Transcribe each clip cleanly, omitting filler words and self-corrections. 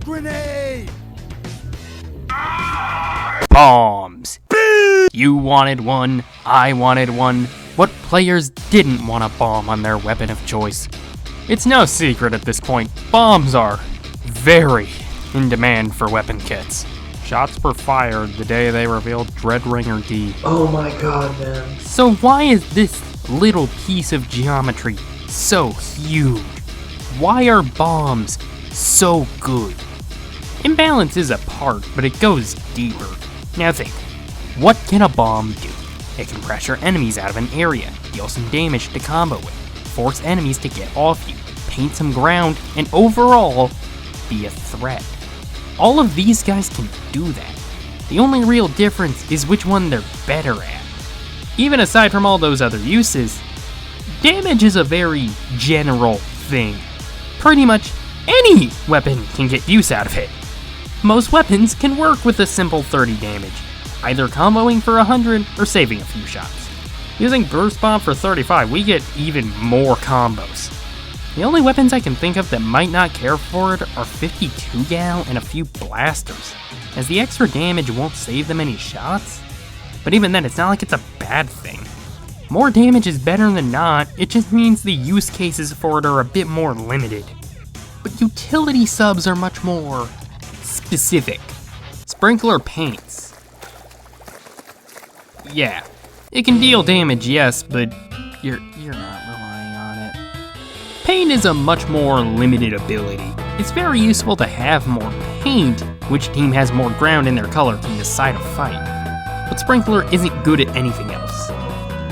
Grenade! Bombs. You wanted one, I wanted one. What players didn't want a bomb on their weapon of choice? It's no secret at this point, bombs are very in demand for weapon kits. Shots were fired the day they revealed Dreadringer D. Oh my god, man. So why is this little piece of geometry so huge? Why are bombs so good? Imbalance is a part, but it goes deeper. Now think, what can a bomb do? It can pressure enemies out of an area, deal some damage to combo with, force enemies to get off you, paint some ground, and overall, be a threat. All of these guys can do that. The only real difference is which one they're better at. Even aside from all those other uses, damage is a very general thing. Pretty much any weapon can get use out of it. Most weapons can work with a simple 30 damage, either comboing for 100 or saving a few shots. Using Burst Bomb for 35, we get even more combos. The only weapons I can think of that might not care for it are 52 Gal and a few blasters, as the extra damage won't save them any shots. But even then, it's not like it's a bad thing. More damage is better than not, it just means the use cases for it are a bit more limited. But utility subs are much more specific. Sprinkler paints. Yeah, it can deal damage, yes, but you're not relying on it. Paint is a much more limited ability. It's very useful to have more paint. Which team has more ground in their color can decide a fight. But Sprinkler isn't good at anything else.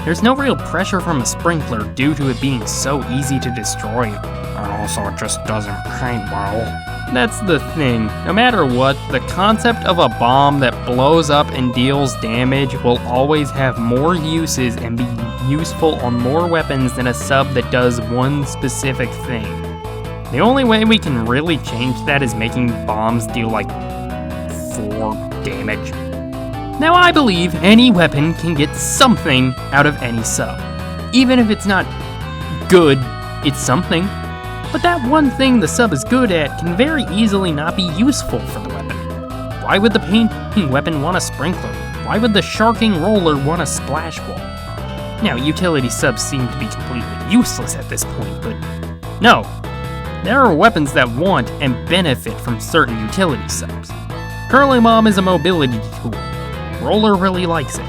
There's no real pressure from a Sprinkler due to it being so easy to destroy. And also it just doesn't paint well. That's the thing. No matter what, the concept of a bomb that blows up and deals damage will always have more uses and be useful on more weapons than a sub that does one specific thing. The only way we can really change that is making bombs deal like 4 damage. Now I believe any weapon can get something out of any sub. Even if it's not good, it's something. But that one thing the sub is good at can very easily not be useful for the weapon. Why would the painting weapon want a Sprinkler? Why would the Sharking Roller want a Splash Wall? Now, utility subs seem to be completely useless at this point, but no. There are weapons that want and benefit from certain utility subs. Curling Bomb is a mobility tool. Roller really likes it.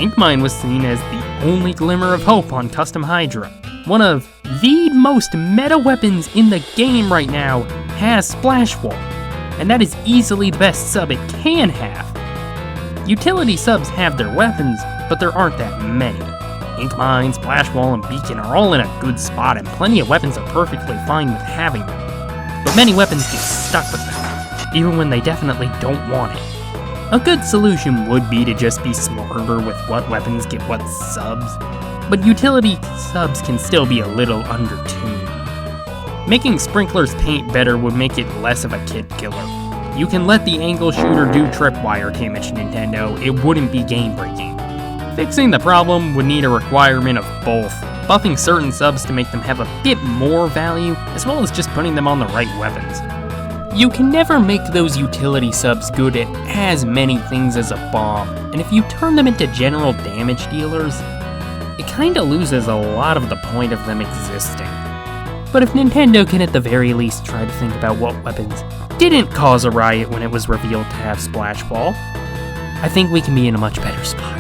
Ink Mine was seen as the only glimmer of hope on Custom Hydra. One of the most meta weapons in the game right now has Splash Wall, and that is easily the best sub it can have. Utility subs have their weapons, but there aren't that many. Ink Mine, Splash Wall, and Beacon are all in a good spot, and plenty of weapons are perfectly fine with having them. But many weapons get stuck with them, even when they definitely don't want it. A good solution would be to just be smarter with what weapons get what subs, but utility subs can still be a little undertuned. Making Sprinkler's paint better would make it less of a kid killer. You can let the angle shooter do tripwire damage, Nintendo, it wouldn't be game breaking. Fixing the problem would need a requirement of both, buffing certain subs to make them have a bit more value, as well as just putting them on the right weapons. You can never make those utility subs good at as many things as a bomb, and if you turn them into general damage dealers, it kinda loses a lot of the point of them existing. But if Nintendo can at the very least try to think about what weapons didn't cause a riot when it was revealed to have Splash Wall, I think we can be in a much better spot.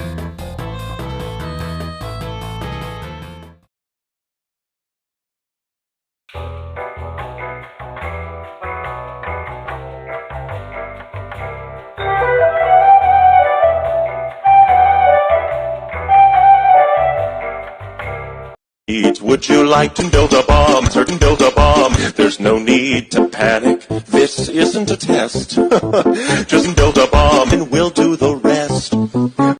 Would you like to build a bomb? Certain build a bomb. There's no need to panic. This isn't a test. Just build a bomb and we'll do the